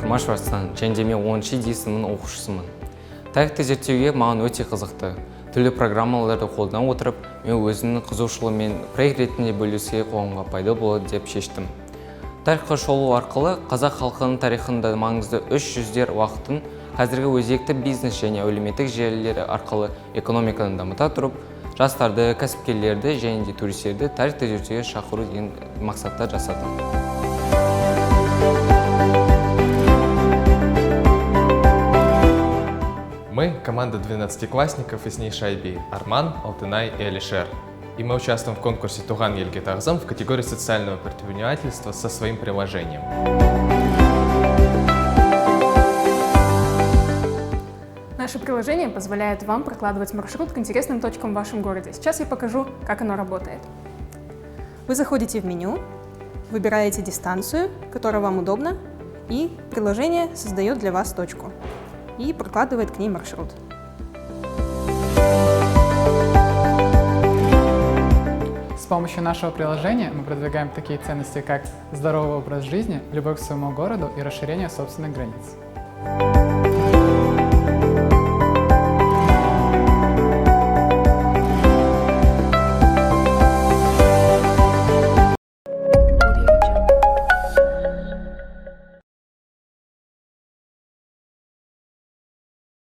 Жұмашеватсан, және де мен 10-шы D-сыныбының оқушысымын. Тарихты зерттеуге маған өте қызықты. Түрлі программаларды қолдана отырып, мен өзімнің қызығушылығыммен проект ретінде бөлісуге қоғамға пайда болады деп шештім. Тарихқа шолу арқылы қазақ халқының тарихында маңызды 300-дер уақытын қазіргі өзекті бизнес және әлеуметтік желілері арқылы экономиканы дамыта тұрып, жастарды, кәсіпкерлерді және де туристерді тарихты зерттеуге шақыру деген мақсатта жасадым. Мы – команда 12-классников из Нейшайби – Арман, Алтынай и Алишер. И мы участвуем в конкурсе «Туган Елге Тағзым» в категории социального предпринимательства со своим приложением. Наше приложение позволяет вам прокладывать маршрут к интересным точкам в вашем городе. Сейчас я покажу, как оно работает. Вы заходите в меню, выбираете дистанцию, которая вам удобна, и приложение создает для вас точку и прокладывает к ней маршрут. С помощью нашего приложения мы продвигаем такие ценности, как здоровый образ жизни, любовь к своему городу и расширение собственных границ.